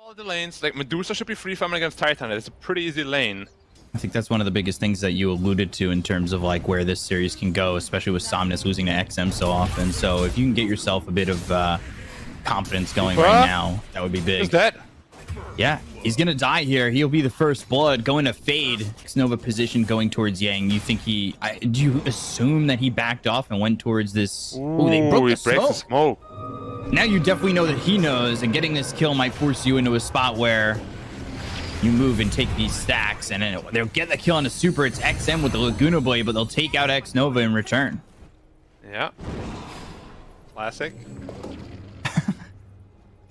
all of the lanes. Like, Medusa should be free farming against Titan. It's a pretty easy lane. I think that's one of the biggest things that you alluded to in terms of like where this series can go, especially with Somnus losing to XM so often. So if you can get yourself a bit of confidence going right now, that would be big. Who's that? Yeah, he's gonna die here. He'll be the first blood going to Fade. Xnova position going towards Yang. You think do you assume that he backed off and went towards this? Oh, they broke the smoke. Now you definitely know that he knows, and getting this kill might force you into a spot where you move and take these stacks, and then they'll get the kill on a super. It's XM with the Laguna Blade, but they'll take out Xnova in return. Yeah. Classic.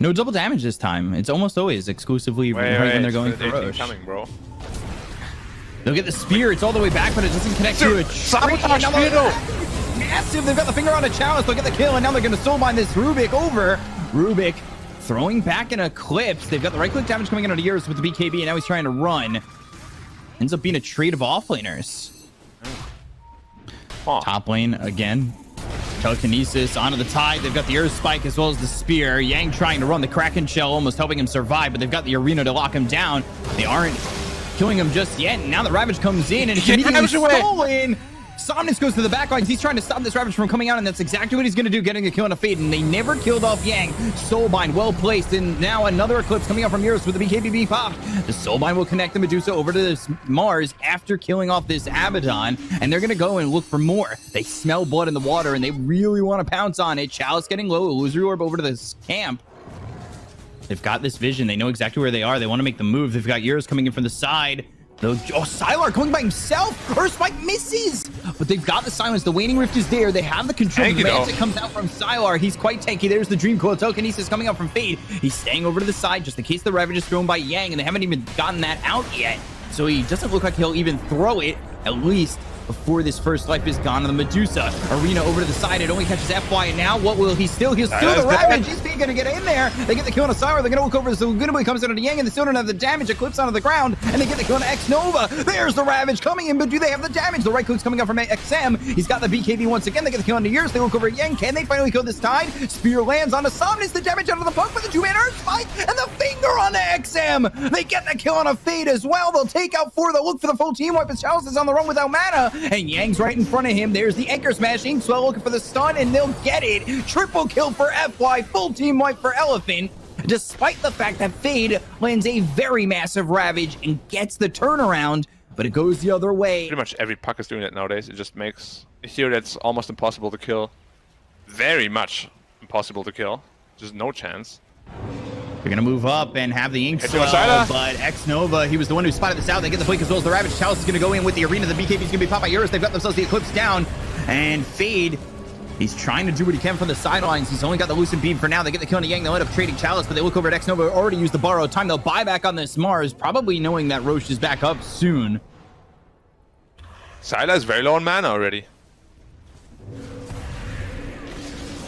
No double damage this time. It's almost always exclusively right when they're going for Roche. Coming, bro. They'll get the spear. It's all the way back, but it doesn't connect to a sabotage spear, though. Massive. They've got the finger on a chalice. They'll get the kill, and now they're going to soulbind this Rubik over. Rubik throwing back an Eclipse. They've got the right click damage coming in on Eurus with the BKB, and now he's trying to run. Ends up being a trade of offlaners. Top lane again. Telekinesis onto the Tide. They've got the Earth Spike as well as the Spear. Yang trying to run the Kraken Shell, almost helping him survive, but they've got the Arena to lock him down. They aren't killing him just yet. And now the Ravage comes in and it's immediately stolen. Somnus goes to the back lines. He's trying to stop this Ravage from coming out, and that's exactly what he's going to do, getting a kill on a Fade. And they never killed off Yang. Soulbind well placed, and now another Eclipse coming out from Eurus with the BKB popped. The Soulbind will connect the Medusa over to this Mars after killing off this Abaddon, and they're going to go and look for more. They smell blood in the water, and they really want to pounce on it. Chalice getting low. Illusory Orb over to this camp. They've got this vision. They know exactly where they are. They want to make the move. They've got Eurus coming in from the side. Oh, Sylar going by himself. Earth Spike misses, but they've got the silence. The Waning Rift is there. They have the control. The magic comes out from Sylar. He's quite tanky. There's the Dream Coil. Telekinesis coming out from Fade. He's staying over to the side just in case the Ravage is thrown by Yang, and they haven't even gotten that out yet. So he doesn't look like he'll even throw it, at least before this first life is gone. On the Medusa Arena over to the side. It only catches FY, and now what will he steal? He'll steal the Ravage. He's going to get in there. They get the kill on a Sylar. They're going to look over. So Laguna Blade comes out of Yang, and they still don't have the damage. Eclipse onto the ground, and they get the kill on Xnova. There's the Ravage coming in, but do they have the damage? The right click's coming out from XM. He's got the BKB once again. They get the kill on the Eurus. They look over at Yang. Can they finally kill this Tide? Spear lands onto Somnus. The damage out of the puck with the 2-man Earth Spike, and the finger on the XM. They get the kill on a Fade as well. They'll take out 4. They'll look for the full team wipe as Chalice is on the run without mana, and Yang's right in front of him. There's the Anchor Smash. Inkswell looking for the stun, and they'll get it. Triple kill for FY. Full team wipe for Elephant, despite the fact that Fade lands a very massive Ravage and gets the turnaround, but it goes the other way. Pretty much every puck is doing it nowadays. It just makes a hero that's almost impossible to kill very much impossible to kill. Just no chance. They're going to move up and have the Inkswell, but Xnova, he was the one who spotted this out. They get the blink as well as the Ravage. Chalice is going to go in with the Arena. The BKB is going to be popped by Eurus. They've got themselves the Eclipse down, and Fade, he's trying to do what he can from the sidelines. He's only got the Lucid Beam for now. They get the kill on Yang. They'll end up trading Chalice, but they look over at Xnova. Already used the borrowed time. They'll buy back on this Mars, probably knowing that Roche is back up soon. Sylar is very low on mana already.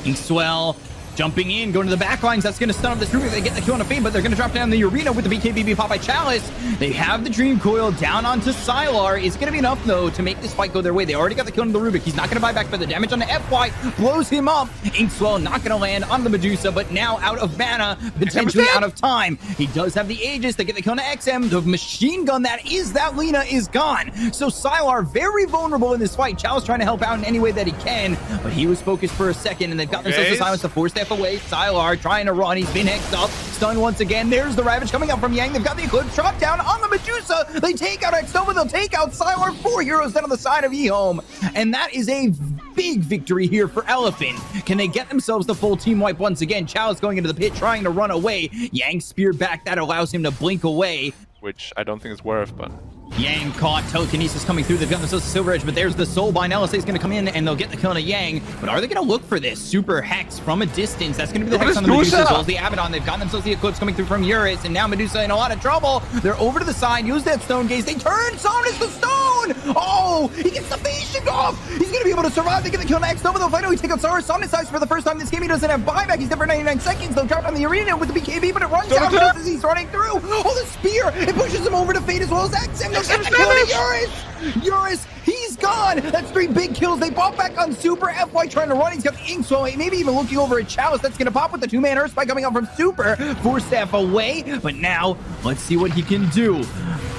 Inkswell jumping in, going to the back lines. That's going to stun up this Rubik. They get the kill on a Fade, but they're going to drop down the Arena with the BKB pop by Chalice. They have the Dream Coil down onto Sylar. It's going to be enough, though, to make this fight go their way. They already got the kill on the Rubik. He's not going to buy back, but the damage on the FY blows him up. Inkswell not going to land on the Medusa, but now out of mana, potentially out of time. He does have the Aegis. They get the kill on the XM. The machine gun that is that Lina is gone. So Sylar very vulnerable in this fight. Chalice trying to help out in any way that he can, but he was focused for a second, and they've got themselves the silence to force step away. Sylar trying to run. He's been hexed up. Stunned once again. There's the Ravage coming out from Yang. They've got the Eclipse drop down on the Medusa. They take out Xnova. They'll take out Sylar. 4 heroes down on the side of EHOME. And that is a big victory here for Elephant. Can they get themselves the full team wipe once again? Chalice going into the pit, trying to run away. Yang spear back. That allows him to blink away, which I don't think is worth, but Yang caught. Telekinesis coming through. They've got themselves a Silver Edge, but there's the Soulbind. LSA is going to come in, and they'll get the kill on a Yang. But are they going to look for this Super Hex from a distance? That's going to be the Hex on the Medusa as well as the Abaddon. They've got themselves the Eclipse coming through from Eurus, and now Medusa in a lot of trouble. They're over to the side. Use that Stone Gaze. They turn. Somnus the Stone. Oh, he gets the face shift off. He's going to be able to survive. They get the kill on Xnova. They'll finally take out Sylar. Somnus dies for the first time this game. He doesn't have buyback. He's there for 99 seconds. They'll drop on the Arena with the BKB, but it runs out just as he's running through. Oh, the spear. It pushes him over to Fade as well as XM. They'll get the kill on Eurus. Eurus, he's gone. That's 3 big kills. They bought back on Super. FY trying to run. He's got the ink swell. Maybe even looking over at Chalice. That's going to pop with the 2-man Earth Spike coming out from Super. Force Staff away. But now, let's see what he can do.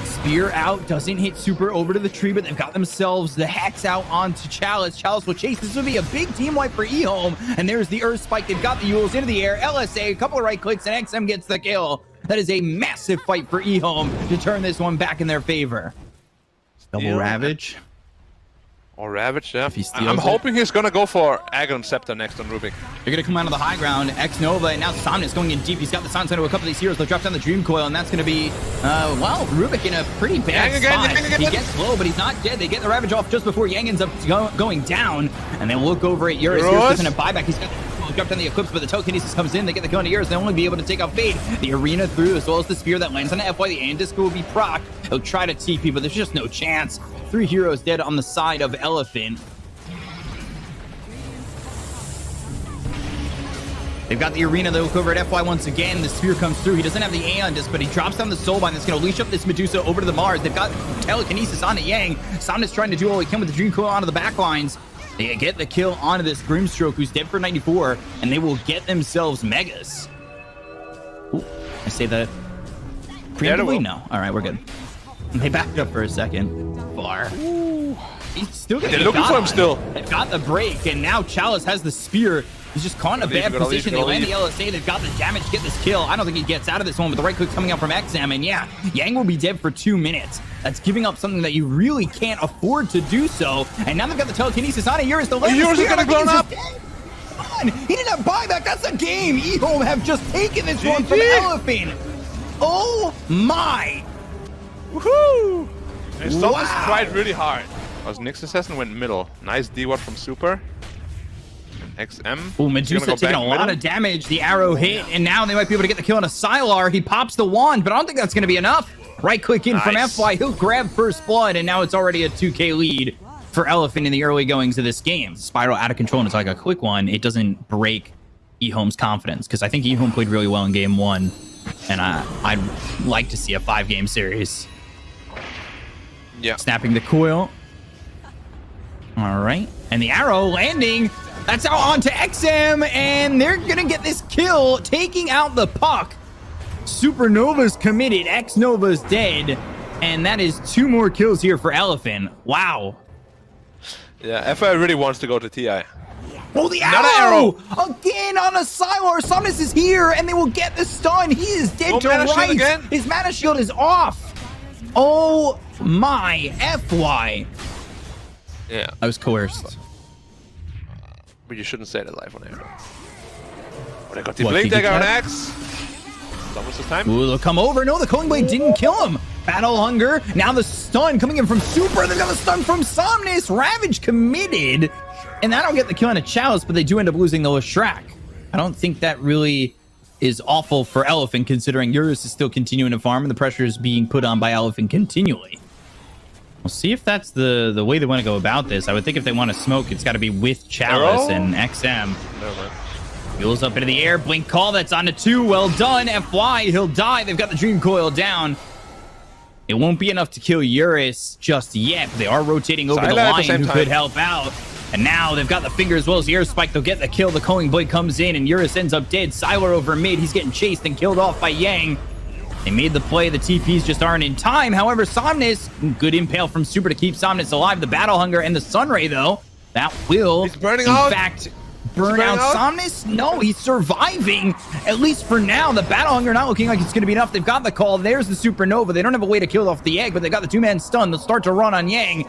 Spear out, doesn't hit Super over to the tree, but they've got themselves the Hex out onto Chalice. Chalice will chase. This will be a big team wipe for EHOME. And there's the Earth Spike. They've got the Yules into the air. LSA, a couple of right clicks, and XM gets the kill. That is a massive fight for EHOME to turn this one back in their favor. Double Ravage. Or Ravage, yeah. If he steals I'm hoping he's gonna go for Agon Scepter next on Rubik. They're gonna come out of the high ground. X-Nova, and now Somnus going in deep. He's got the silence into a couple of these heroes. They'll drop down the Dream Coil, and that's gonna be, well, Rubik in a pretty bad spot. He gets low, but he's not dead. They get the Ravage off just before Yang ends up going down, and then look over at Eurus. Eurus doesn't have buyback. He's got drop down the Eclipse, but the telekinesis comes in. They get the kill on Eurus. They'll only be able to take out Fade. The arena through, as well as the spear that lands on the FY. The Andisco will be proc. He'll try to TP, but there's just no chance. 3 heroes dead on the side of Elephant. They've got the arena. They'll look over at FY once again. The spear comes through. He doesn't have the Aeon disc, but he drops down the Soulbind that's going to leash up this Medusa over to the Mars. They've got telekinesis on the Yang. Somnus trying to do all he can with the Dream Coil onto the back lines. They get the kill onto this Grimstroke, who's dead for 94, and they will get themselves Megas. Ooh, I say that preemptively? No. All right, we're good. They backed up for a second. Far. Ooh. He's still getting They're looking for him still. They've got the break, and now Chalice has the spear. He's just caught in a bad position. They land the LSA. They've got the damage to get this kill. I don't think he gets out of this one, but the right click coming out from XM. And yeah, Yang will be dead for 2 minutes. That's giving up something that you really can't afford to do so. And now they've got the telekinesis on it. Eurus, the Eurus is gonna blow up. He didn't have buyback. That's a game. EHOME have just taken this one from Elephant. Oh my. Woohoo! They stopped this fight really hard. As Nyx Assassin went middle. Nice D-Watt from Super. XM. Oh, Medusa taking a lot of damage. The arrow hit, and now they might be able to get the kill on a Sylar. He pops the wand, but I don't think that's going to be enough. Right click in from FY. He'll grab first blood, and now it's already a 2K lead for Elephant in the early goings of this game. Spiral out of control, and it's like a quick one. It doesn't break EHOME's confidence, because I think EHOME played really well in game 1, and I'd like to see a 5-game series. Yeah. Snapping the coil. All right. And the arrow landing. That's out onto XM, and they're going to get this kill, taking out the puck. Supernova's committed. X-Nova's dead. And that is 2 more kills here for Elephant. Wow. Yeah, FI really wants to go to TI. Oh, the arrow! Again on a Sylar. Somnus is here, and they will get the stun. He is dead to right. His mana shield is off. Oh, my FY. Yeah. I was coerced. But you shouldn't say that live on air. When I got the Blade Dagger on Axe. It's almost this time. Ooh, they'll come over. No, the Culling Blade didn't kill him. Battle Hunger. Now the stun coming in from Super. They've got the stun from Somnus. Ravage committed. And that'll get the kill on a Chalice, but they do end up losing the Lashrak. I don't think that really is awful for Elephant, considering Eurus is still continuing to farm and the pressure is being put on by Elephant continually. We'll see if that's the way they want to go about this. I would think if they want to smoke, it's got to be with Chalice and XM. Wheels up into the air. Blink call. That's on to 2. Well done. FY. He'll die. They've got the Dream Coil down. It won't be enough to kill Eurus just yet. They are rotating over the Lion, who could help out. And now they've got the finger as well as the air spike. They'll get the kill. The Culling Blade comes in, and Eurus ends up dead. Sylar over mid. He's getting chased and killed off by Yang. They made the play. The TPs just aren't in time. However, Somnus, good impale from Super to keep Somnus alive. The Battle Hunger and the Sunray, though, that will, in fact, burn out Somnus. No, he's surviving, at least for now. The Battle Hunger not looking like it's going to be enough. They've got the call. There's the Supernova. They don't have a way to kill off the egg, but they got the 2-man stun. They'll start to run on Yang.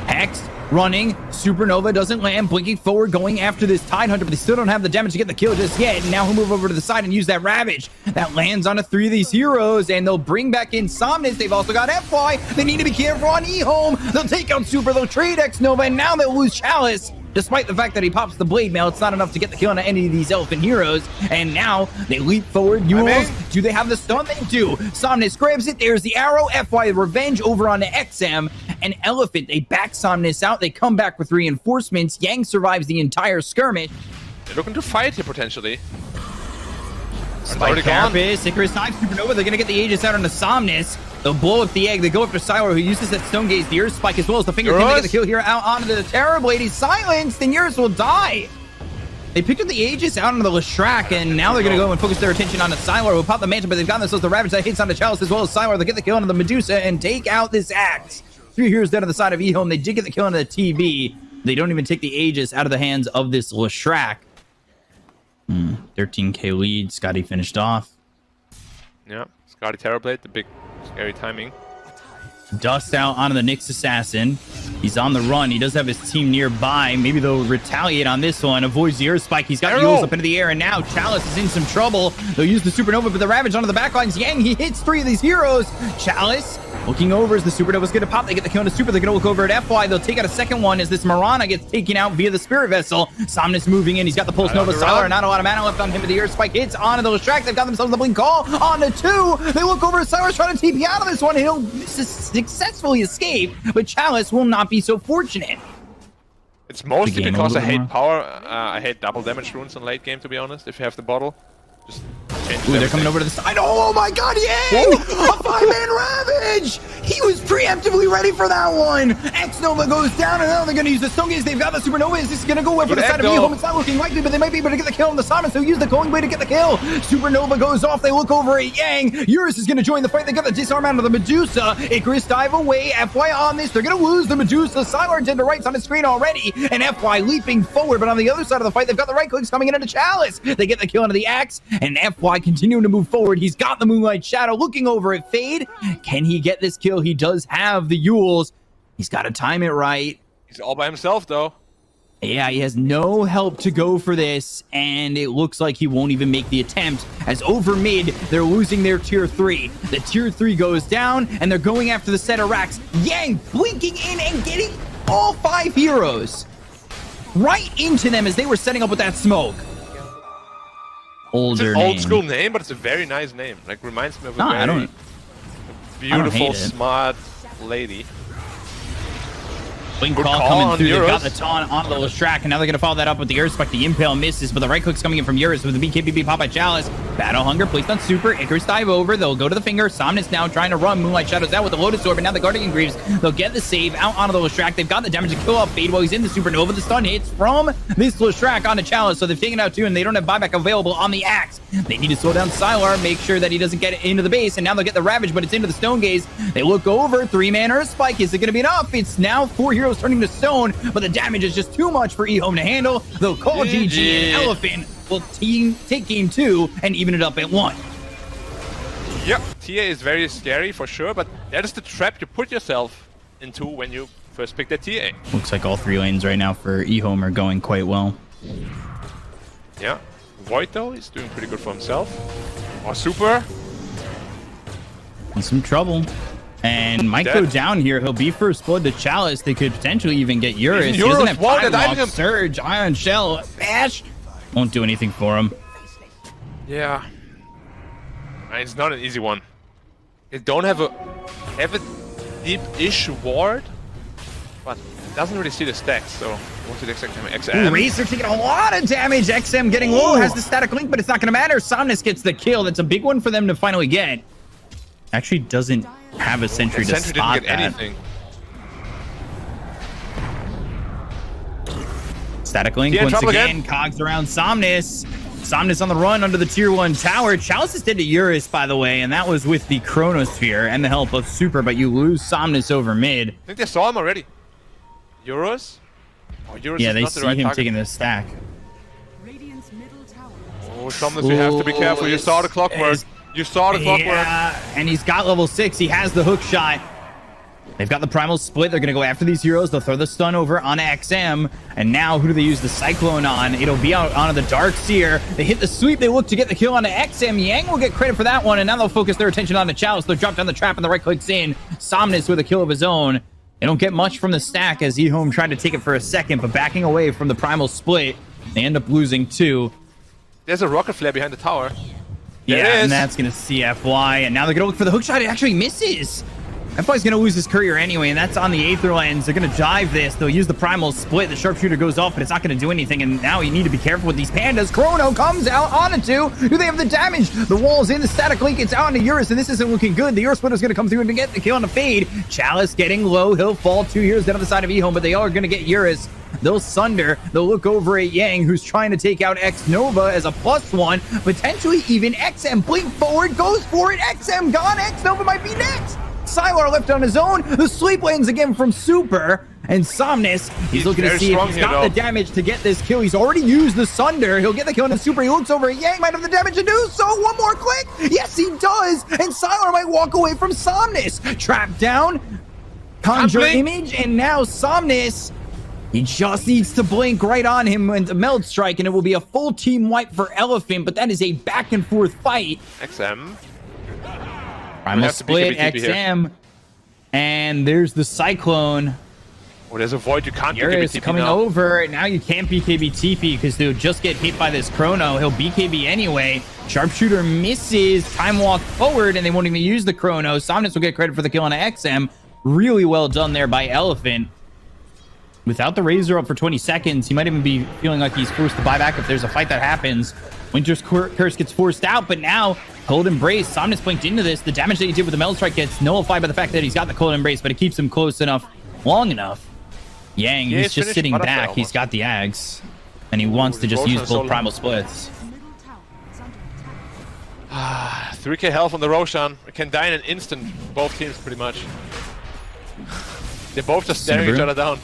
Hex running. Supernova doesn't land. Blinking forward, going after this Tidehunter, but they still don't have the damage to get the kill just yet. And now he'll move over to the side and use that Ravage. That lands on 3 of these heroes, and they'll bring back in Somnus. They've also got FY. They need to be careful on EHOME. They'll take out Super. They'll trade X-Nova, and now they'll lose Chalice. Despite the fact that he pops the Blade Mail, it's not enough to get the kill on any of these Elephant heroes. And now they leap forward. Yules, do they have the stun? They do. Somnus grabs it. There's the arrow. FY Revenge over onto XM. And Elephant, they back Somnus out. They come back with reinforcements. Yang survives the entire skirmish. They're looking to fight here potentially. Spike Carapace, Icarus Knife, Supernova. They're going to get the Aegis out onto Somnus. They'll blow up the egg. They go after Sylar, who uses that Stone Gaze, the Earth Spike, as well as the Finger. Can they get the kill here out onto the Terrorblade? He's silenced, and Eurus will die. They picked up the Aegis out onto the Leshrac, and now they're going to go and focus their attention on the Sylar, who pop the Mantle, but they've got themselves the Ravage that hits on the Chalice, as well as Sylar. They'll get the kill onto the Medusa and take out this Axe. 3 heroes down to the side of EHOME. They did get the kill onto the TB. They don't even take the Aegis out of the hands of this Leshrac. 13k lead. Scotty finished off. Yeah, Scotty Terrorblade, the big scary timing. Dust out onto the Nyx Assassin. He's on the run. He does have his team nearby. Maybe they'll retaliate on this one. Avoids the Earth Spike. He's got Yules up into the air, and now Chalice is in some trouble. They'll use the Supernova, but the Ravage onto the backlines. Yang, he hits 3 of these heroes. Chalice looking over as the Supernova's going to pop. They get the kill on the Super. They're going to look over at FY. They'll take out a second one as this Marana gets taken out via the Spirit Vessel. Somnus moving in. He's got the Pulse Nova. Sylar, not a lot of mana left on him, but the Earth Spike hits onto the Leshrac. They've got themselves the Blink Call on the 2. They look over at Sylar's trying to TP out of this one. He'll successfully escape, but Chalice will not be so fortunate. It's mostly because I hate power. I hate double damage runes in late game, to be honest. If you have the bottle, just change. Ooh, they're coming over to the side. Oh my god, Yang! A 5-man Ravage! He was preemptively ready for that one. X-Nova goes down, and now they're going to use the Stone Gaze. They've got the Supernova. Is this going to go over the side of EHOME? It's not looking likely, but they might be able to get the kill on the Simon, so use the Calling Blade to get the kill. Supernova goes off. They look over at Yang. Eurus is going to join the fight. They got the disarm out of the Medusa. Icarus dive away. FY on this. They're going to lose the Medusa. Sylar to the right's on the screen already, and FY leaping forward, but on the other side of the fight, they've got the right clicks coming in into Chalice. They get the kill into the Axe, and FY continuing to move forward. He's got the Moonlight Shadow looking over at Fade. Can he get this kill? He does have the Yules. He's got to time it right. He's all by himself, though. Yeah, he has no help to go for this, and it looks like he won't even make the attempt, as over mid, they're losing their tier 3. The tier 3 goes down, and they're going after the set of racks. Yang blinking in and getting all 5 heroes right into them as they were setting up with that smoke. It's an old school name, but it's a very nice name. Like, reminds me of a very beautiful, smart lady. Blink Call coming through. They've got the taunt onto the Leshrac, and now they're going to follow that up with the Earth Spike. The Impale misses, but the right click's coming in from Eurus with the BKBB pop by Chalice. Battle Hunger placed on Super. Icarus dive over. They'll go to the Finger. Somnus now trying to run. Moonlight Shadows out with the Lotus Orb, and now the Guardian Greaves. They'll get the save out onto the Leshrac. They've got the damage to kill off Fade while he's in the Supernova. The stun hits from this Leshrac onto Chalice, so they've taken out 2, and they don't have buyback available on the Axe. They need to slow down Sylar, make sure that he doesn't get into the base, and now they'll get the Ravage, but it's into the Stone Gaze. They look over. 3-man Earth Spike. Is it going to be enough? It's now 4 heroes turning to stone, but the damage is just too much for EHOME to handle. They'll call GG, and Elephant will take game 2 and even it up at 1. Yep, TA is very scary for sure, but that is the trap you put yourself into when you first pick that TA. Looks like all 3 lanes right now for EHOME are going quite well. Yeah, Void though, he's doing pretty good for himself. Oh, Super. In some trouble. And might go down here. He'll be first blood to Chalice. They could potentially even get Eurus. He doesn't have time lock. Surge, Ion Shell, Bash. Won't do anything for him. Yeah. It's not an easy one. They don't have a deep-ish ward, but it doesn't really see the stacks, so what's the exact damage? XM. Razor taking a lot of damage. XM getting low, has the static link, but it's not going to matter. Somnus gets the kill. That's a big one for them to finally get. Actually doesn't have a sentry to spot didn't get anything. Static link once again. Cogs around Somnus. Somnus on the run under the tier 1 tower. Chalice is dead to Eurus, by the way, and that was with the Chronosphere and the help of Super, but you lose Somnus over mid. I think they saw him already. Eurus? Oh, Eurus yeah, is they not see the right him target. taking the stack. Oh, Somnus, you have to be careful. You saw the clockwork. You saw the clockwork. Yeah, and he's got level 6. He has the hook shot. They've got the Primal Split. They're going to go after these heroes. They'll throw the stun over on XM. And now, who do they use the Cyclone on? It'll be out onto the Dark Seer. They hit the sweep. They look to get the kill onto XM. Yang will get credit for that one. And now they'll focus their attention on the Chalice. They'll drop down the trap and the right clicks in. Somnus with a kill of his own. They don't get much from the stack as EHOME tried to take it for a second, but backing away from the Primal Split. They end up losing 2. There's a rocket flare behind the tower. Yeah, and that's going to CFY. And now they're going to look for the hook shot. It actually misses. FY's going to lose his courier anyway, and that's on the Aether lens. They're going to dive this. They'll use the primal split. The sharpshooter goes off, but it's not going to do anything. And now you need to be careful with these pandas. Chrono comes out on a 2. Do they have the damage? The wall's in. The static link. It's out into Eurus, and this isn't looking good. The Earth Splitter's going to come through and get the kill on the fade. Chalice getting low. He'll fall 2 years down on the side of EHOME, but they are going to get Eurus. They'll sunder. They'll look over at Yang, who's trying to take out X Nova as a +1. Potentially even XM. Blink forward. Goes for it. XM gone. X Nova might be next. Sylar left on his own. The sleep lanes again from Super. And Somnus, he's looking to see if he's got the damage to get this kill. He's already used the Sunder. He'll get the kill on the Super. He looks over at Yang, might have the damage to do so. One more click. Yes, he does. And Sylar might walk away from Somnus. Trapped down. Conjure image. And now Somnus, he just needs to blink right on him and Meld Strike, and it will be a full team wipe for Elephant, but that is a back and forth fight. XM. Primal split, XM. Here. And there's the Cyclone. Oh, there's a void. You can't Eurus BKB coming over. Now you can't BKB TP because they'll just get hit by this Chrono. He'll BKB anyway. Sharpshooter misses. Time walk forward, and they won't even use the Chrono. Somnus will get credit for the kill on XM. Really well done there by Elephant. Without the Razor up for 20 seconds, he might even be feeling like he's forced to buy back if there's a fight that happens. Winter's Curse gets forced out, but now Cold Embrace. Somnus blinked into this. The damage that he did with the Meld Strike gets nullified by the fact that he's got the Cold Embrace, but it keeps him close enough, long enough. Yang, he's just sitting back. He's got the Ags, and he wants to just use both primal splits. 3k health on the Roshan. It can die in an instant, both teams pretty much. They're both just staring each other down.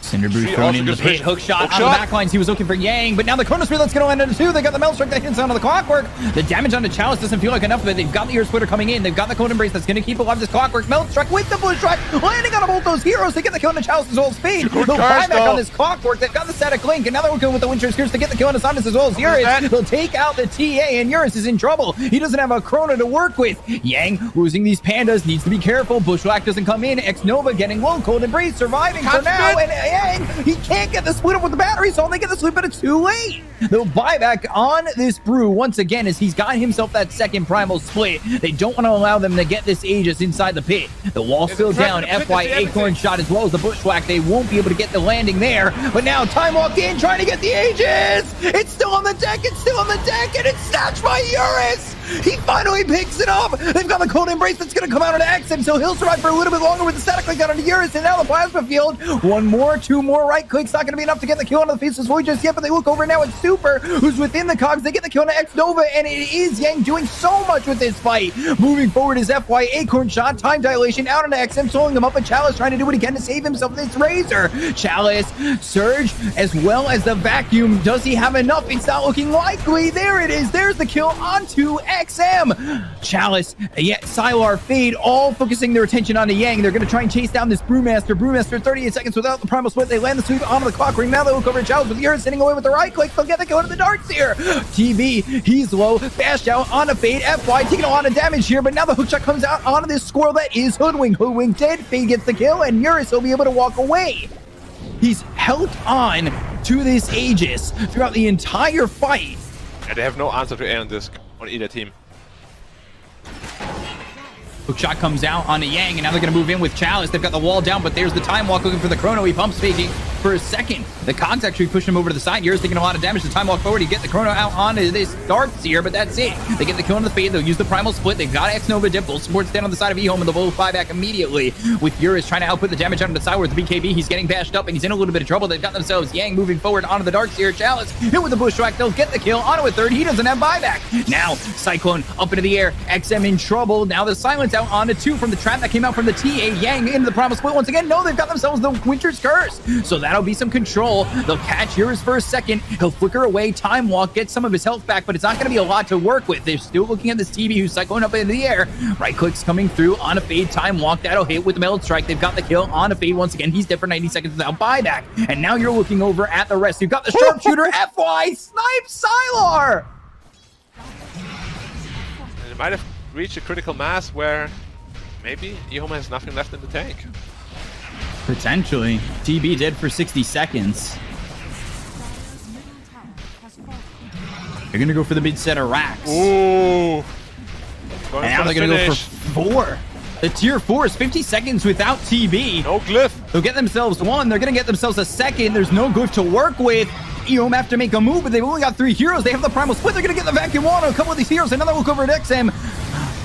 Cinderbrew thrown in the pit. Hook shot on the back lines. He was looking for Yang, but now the Chrono Spear that's going to land into 2. They got the Meld Strike that hits onto the Clockwork. The damage onto Chalice doesn't feel like enough of it. They've got the Earth Splitter coming in. They've got the Cold Embrace that's going to keep alive this Clockwork. Meld Strike with the Bushwhack, landing on both those heroes. They get the kill on the Chalice as well as Speed. They'll buy back on this Clockwork. They've got the static link, and now they're working with the Winter's Curse to get the kill on the Somnus as well as Eurus. They'll take out the TA, and Eurus is in trouble. He doesn't have a Chrono to work with. Yang losing these pandas, needs to be careful. Bushwhack doesn't come in. X Nova getting low. Cold Embrace surviving for now, and Yang, he can't get the split up with the battery, so they get the split, but it's too late. They'll buy back on this Brew once again as he's got himself that second primal split. They don't want to allow them to get this Aegis inside the pit. The wall's still down. FY Acorn shot as well as the Bushwhack. They won't be able to get the landing there, but now Time Walk in trying to get the Aegis. It's still on the deck. It's still on the deck, and it's snatched by Eurus. He finally picks it up. They've got the Cold Embrace that's going to come out onto XM, so he'll survive for a little bit longer with the static click out onto Eurus, and now the Plasma Field. One more, 2 more right clicks. Not going to be enough to get the kill onto the Faceless Void just yet, but they look over now at Super, who's within the cogs. They get the kill onto X Nova, and it is Yang doing so much with this fight. Moving forward is FY Acorn shot, time dilation out onto XM, slowing him up, and Chalice trying to do what he can to save himself with this Razor. Chalice, Surge, as well as the Vacuum. Does he have enough? It's not looking likely. There it is. There's the kill onto XM. Chalice, yet Sylar, Fade, all focusing their attention onto Yang. They're going to try and chase down this Brewmaster. Brewmaster, 38 seconds without the primal split. They land the sweep onto the clock ring. Now they look over at Chalice with Eurus sitting away with the right click. They'll get the kill into the darts here. TV, he's low. Bashed out on a Fade. FY taking a lot of damage here, but now the hookshot comes out onto this squirrel that is Hoodwink. Hoodwink dead. Fade gets the kill, and Eurus will be able to walk away. He's held on to this Aegis throughout the entire fight. And they have no answer to Aeon Disc on either team. Hookshot comes out onto Yang, and now they're going to move in with Chalice. They've got the wall down, but there's the Time Walk looking for the Chrono. He pumps faking for a second. The Cogs actually push him over to the side. Eurus taking a lot of damage. The Time Walk forward. He gets the Chrono out onto this Dark Seer, but that's it. They get the kill on the Fade. They'll use the Primal Split. They've got X Nova Dimple. Supports down on the side of EHOME, and they'll both buy back immediately. With Eurus trying to output the damage onto the side with the BKB. He's getting bashed up, and he's in a little bit of trouble. They've got themselves Yang moving forward onto the Dark Seer. Chalice hit with the Bushwhack. They'll get the kill onto a third. He doesn't have buyback. Now, Cyclone up into the air. XM in trouble. Now the Silence out onto 2 from the trap that came out from the TA. Yang into the Primal Split once again. No, they've got themselves the Winter's Curse. So that'll be some control. They'll catch Eurus for a second. He'll flicker away. Time Walk, get some of his health back, but it's not going to be a lot to work with. They're still looking at this TV who's cycling up into the air. Right clicks coming through on a Fade. Time Walk. That'll hit with the Meld Strike. They've got the kill on a Fade once again. He's dead for 90 seconds without buyback. And now you're looking over at the rest. You've got the Sharpshooter. FY snipes Sylar. And it might have reached a critical mass where maybe EHOME has nothing left in the tank. Potentially. TB dead for 60 seconds. They're going to go for the mid set of racks. Ooh. Going And now they're going to go for 4. The tier 4 is 50 seconds without TB. No glyph. They'll get themselves 1. They're going to get themselves a 2nd. There's no glyph to work with. EHOME have to make a move, but they've only got 3 heroes. They have the primal split. They're going to get the vacuum on a couple of these heroes. Another look over at XM.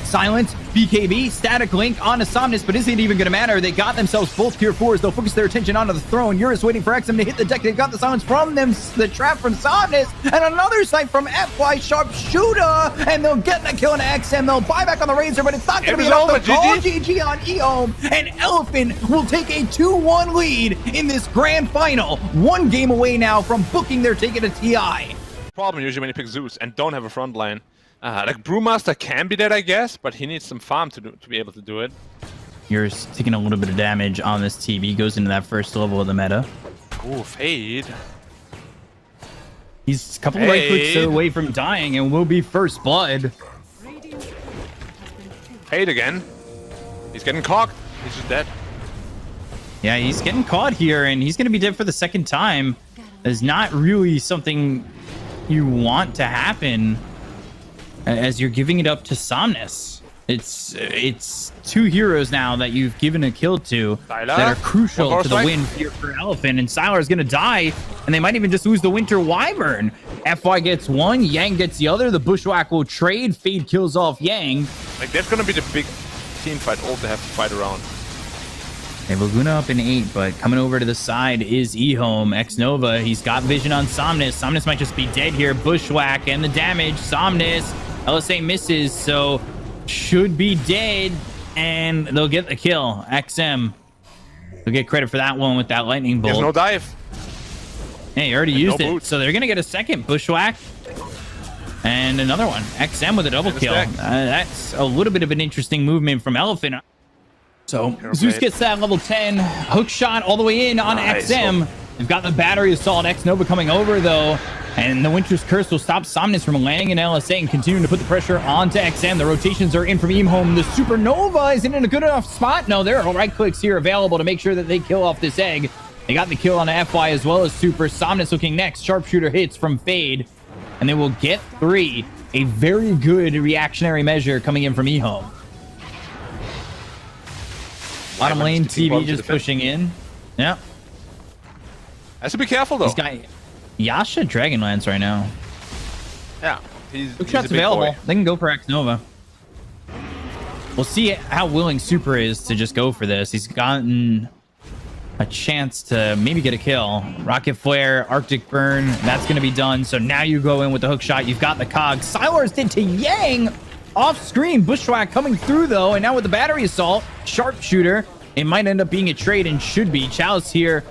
Silent, BKB, Static Link onto Somnus, but is it even going to matter? They got themselves both tier 4s. They'll focus their attention onto the throne. Eurus waiting for XM to hit the deck. They've got the silence from them, the trap from Somnus, and another sight from FY Sharpshooter, and they'll get the kill on XM. They'll buy back on the Razor, but it's not going to be enough to call GG on EHOME, and Elephant will take a 2-1 lead in this grand final. 1 game away now from booking their ticket to TI. Problem usually when you pick Zeus and don't have a front line. Like Brewmaster can be that, I guess, but he needs some farm to be able to do it. You're taking a little bit of damage on this TB. Goes into that first level of the meta. Ooh, Fade. He's a couple right clicks away from dying and will be first blood. Fade again. He's getting cocked. He's just dead. Yeah, he's getting caught here, and he's going to be dead for the 2nd time. There's not really something you want to happen as you're giving it up to Somnus. It's 2 heroes now that you've given a kill to that are crucial to the win here for Elephant, and Sylar is going to die, and they might even just lose the Winter Wyvern. FY gets 1, Yang gets the other. The Bushwhack will trade. Fade kills off Yang. Like, that's going to be the big team fight all they have to fight around. They have Laguna up in 8, but coming over to the side is EHOME. X-Nova, he's got vision on Somnus. Somnus might just be dead here. Bushwhack and the damage. Somnus, LSA misses, so should be dead, and they'll get the kill. XM, they'll get credit for that one with that lightning bolt. There's no dive. Hey, you already used it, so they're going to get a 2nd. Bushwhack. And another one. XM with a double kill. That's a little bit of an interesting movement from Elephant. So Zeus gets that level 10 hook shot all the way in on XM. They've got the battery assault. X-Nova coming over though, and the Winter's Curse will stop Somnus from landing an LSA and continuing to put the pressure onto XM. The rotations are in from EHOME. The Supernova isn't in a good enough spot. No, there are right clicks here available to make sure that they kill off this egg. They got the kill on FY as well as Super. Somnus looking next. Sharpshooter hits from Fade, and they will get 3. A very good reactionary measure coming in from EHOME. Bottom lane, TV just pushing in. Yeah. Has to be careful though. This guy, Yasha Dragonlance right now. Yeah. He's shots available. They can go for X-Nova. We'll see how willing Super is to just go for this. He's gotten a chance to maybe get a kill. Rocket Flare, Arctic Burn, that's going to be done. So now you go in with the hook shot. You've got the cog. Sylar's did to Yang. Off screen, Bushwhack coming through though, and now with the battery assault, Sharpshooter, it might end up being a trade and should be. Chalice here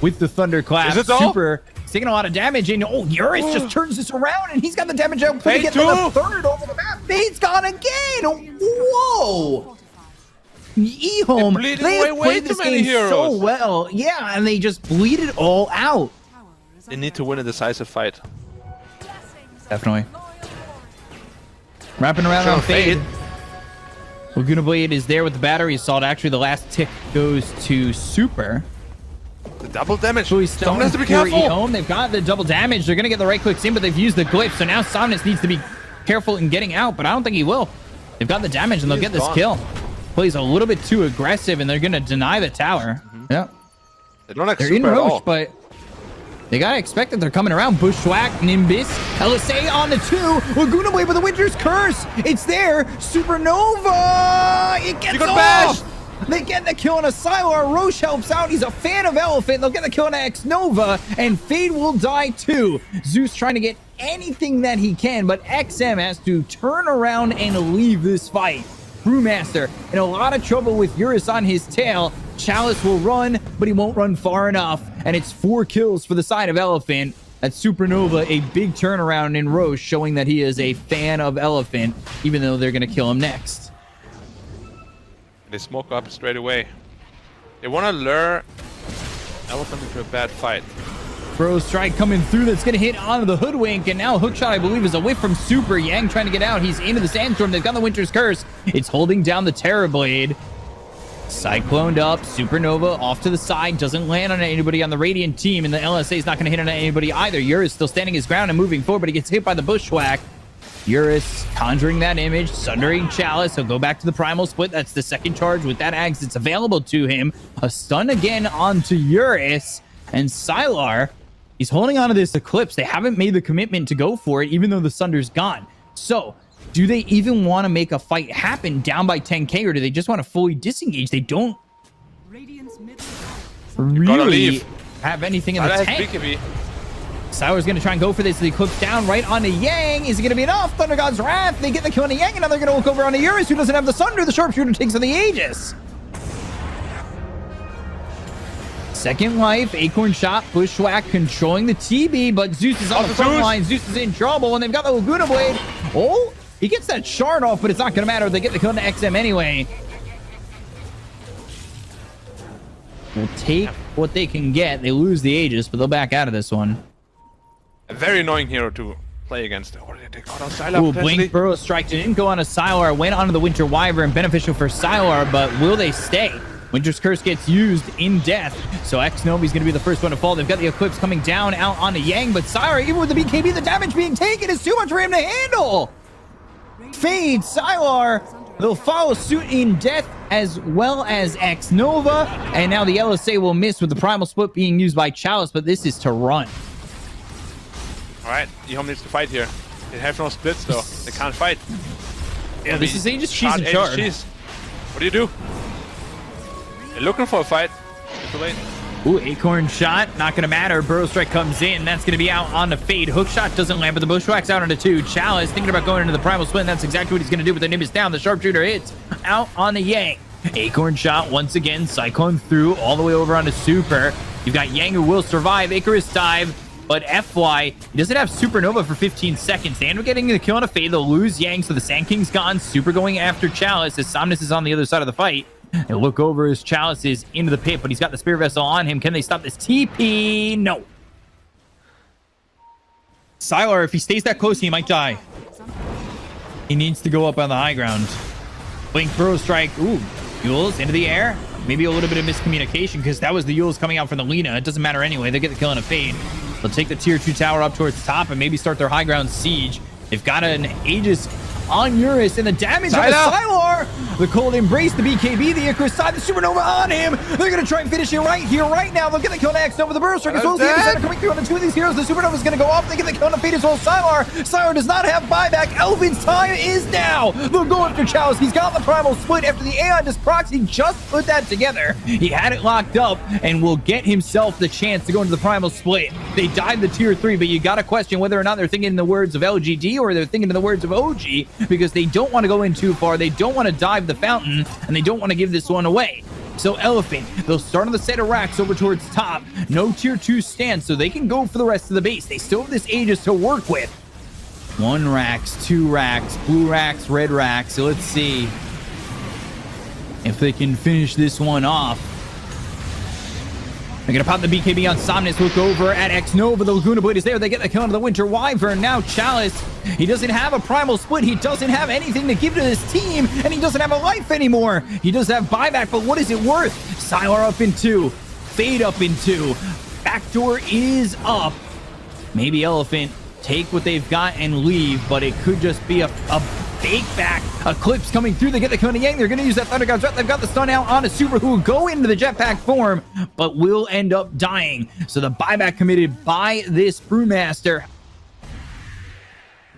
with the Thunderclap. Super, he's taking a lot of damage, and Eurus just turns this around, and he's got the damage out to get to the 3rd over the map. Fade's gone again. Whoa! EHOME, they have played this game so well. Yeah, and they just bleed it all out. They need to win a decisive fight. Definitely. Wrapping around on Fade. Laguna Blade is there with the battery assault. Actually, the last tick goes to Super. The double damage. So Someone has to be careful. EHOME. They've got the double damage. They're going to get the right clicks in, but they've used the glyph. So now Somnus needs to be careful in getting out, but I don't think he will. They've got the damage, and they'll get this kill. Plays a little bit too aggressive, and they're going to deny the tower. Yeah. They're in Roche, but they gotta expect that they're coming around. Bushwhack, Nimbus, LSA on the 2. Laguna Blade with the Winter's Curse. It's there. Supernova. It gets off. They get the kill on a Sylar. Roche helps out. He's a fan of Elephant. They'll get the kill on X-Nova, and Fade will die too. Zeus trying to get anything that he can, but XM has to turn around and leave this fight. Brewmaster in a lot of trouble with Eurus on his tail. Chalice will run, but he won't run far enough. And it's 4 kills for the side of Elephant. That's Supernova, a big turnaround in Roche, showing that he is a fan of Elephant, even though they're going to kill him next. They smoke up straight away. They want to lure Elephant into a bad fight. Bro strike coming through that's going to hit onto the Hoodwink, and now hookshot, I believe, is a whiff from Super. Yang trying to get out. He's into the Sandstorm. They've got the Winter's Curse. It's holding down the Terrorblade. Cycloned up. Supernova off to the side. Doesn't land on anybody on the Radiant team, and the LSA is not going to hit on anybody either. Eurus still standing his ground and moving forward, but he gets hit by the Bushwhack. Eurus conjuring that image, sundering Chalice. He'll go back to the primal split. That's the second charge with that axe that's available to him. A stun again onto Eurus. And Sylar, he's holding on to this Eclipse. They haven't made the commitment to go for it, even though the Sunder's gone. So, do they even want to make a fight happen down by 10k, or do they just want to fully disengage? They don't really have anything in the tank. Sylar's going to try and go for this. The Eclipse down right onto Yang. Is it going to be enough? Thunder God's Wrath. They get the kill on Yang, and now they're going to look over onto Eurus, who doesn't have the Sunder. The Sharpshooter takes on the Aegis. Second life, Acorn Shot, Bushwhack controlling the TB, but Zeus is on the front line. Zeus is in trouble, and they've got the Laguna Blade. Oh, he gets that shard off, but it's not going to matter. They get the kill on XM anyway. We'll take what they can get. They lose the Aegis, but they'll back out of this one. A very annoying hero to play against. Oh, they got on Sylar. Ooh, Blink Burrow Strike didn't go on to Sylar. Went onto the Winter Wyvern. Beneficial for Sylar, but will they stay? Winter's Curse gets used in death, so X-Novi's going to be the first one to fall. They've got the Eclipse coming down out onto Yang, but Sylar, even with the BKB, the damage being taken is too much for him to handle. Fade, Sylar. They'll follow suit in death as well as X-Nova, and now the LSA will miss with the Primal Split being used by Chalice, but this is to run. Alright, EHOME needs to fight here. They have no splits though. They can't fight. Yeah, this is Aegis Cheese and Shard. What do you do? They're looking for a fight. Too late. Ooh, Acorn Shot, not going to matter. Burrow Strike comes in. That's going to be out on the Fade. Hook Shot doesn't land, but the Bushwhack's out onto 2. Chalice thinking about going into the Primal Split, and that's exactly what he's going to do with the Nimbus down. The Sharpshooter hits out on the Yang. Acorn Shot once again. Cyclone through all the way over onto Super. You've got Yang who will survive. Icarus dive. But FY, he doesn't have Supernova for 15 seconds. They end up getting the kill on a Fade. They'll lose Yang, so the Sand King's gone. Super going after Chalice as Somnus is on the other side of the fight. They look over as Chalice is into the pit, but he's got the Spear Vessel on him. Can they stop this TP? No. Sylar, if he stays that close, he might die. He needs to go up on the high ground. Blink Burrow Strike. Ooh, Yules into the air. Maybe a little bit of miscommunication because that was the Yules coming out from the Lina. It doesn't matter anyway. They get the kill in a Fade. They'll take the tier 2 tower up towards the top and maybe start their high ground siege. They've got an Aegis on Eurus, and the damage on Sylar. The Cold Embrace, the BKB, the Icarus side, the Supernova on him. They're going to try and finish it right here, right now. They'll get the kill next over the Burrow Strike as well as the Icarus coming through on the 2 of these heroes. The Supernova is going to go off. They get the kill on the Fade as well as Sylar. Sylar does not have buyback. Elephant's time is now. They'll go after Chalice. He's got the Primal Split after the Aeon Disprox. He just put that together. He had it locked up and will get himself the chance to go into the Primal Split. They dive the tier 3, but you got to question whether or not they're thinking in the words of LGD or they're thinking in the words of OG, because they don't want to go in too far. They don't want to dive the fountain, and they don't want to give this one away. So Elephant, they'll start on the set of racks over towards top. No tier 2 stand, so they can go for the rest of the base. They still have this Aegis to work with. 1 racks, 2 racks, blue racks, red racks. So let's see if they can finish this one off. They're going to pop the BKB on Somnus. Look over at X-Nova. The Laguna Blade is there. They get the kill into the Winter Wyvern. Now Chalice, he doesn't have a Primal Split. He doesn't have anything to give to this team, and he doesn't have a life anymore. He does have buyback, but what is it worth? Sylar up in 2. Fade up in 2. Backdoor is up. Maybe Elephant take what they've got and leave, but it could just be a fake back. Eclipse coming through. They get the Kona Yang. They're going to use that Thunder God's Wrath. They've got the stun out on a Super who will go into the jetpack form, but will end up dying. So the buyback committed by this Brewmaster.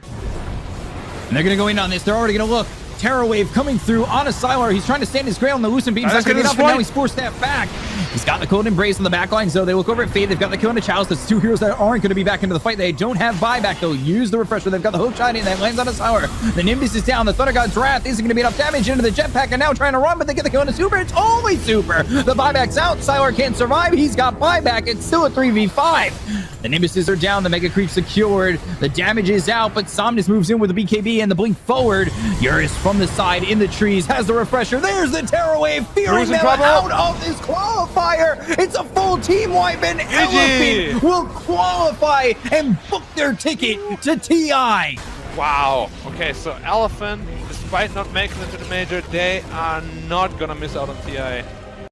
And they're going to go in on this. They're already going to look. Terror Wave coming through on a Sylar. He's trying to stand his ground. The Lucent Beam's not going to get up, and now he's forced that back. He's got the Cold Embrace on the back line, so they look over at Fade. They've got the kill on the Chalice. That's 2 heroes that aren't going to be back into the fight. They don't have buyback. They'll use the Refresher. They've got the Hook Shot in. That lands on a Sylar. The Nimbus is down. The Thunder God's Wrath isn't going to be enough damage into the jetpack, and now trying to run, but they get the kill on the Super. It's only Super. The buyback's out. Sylar can't survive. He's got buyback. It's still a 3v5. The Nimbuses are down. The Mega Creep secured. The damage is out, but Somnus moves in with the BKB and the Blink forward. Eurus from the side in the trees has the Refresher. There's the Terror Wave, fearing them out of this qualifier. It's a full team wipe, and Elephant will qualify and book their ticket to TI. Wow. Okay, so Elephant, despite not making it to the major, they are not gonna miss out on TI.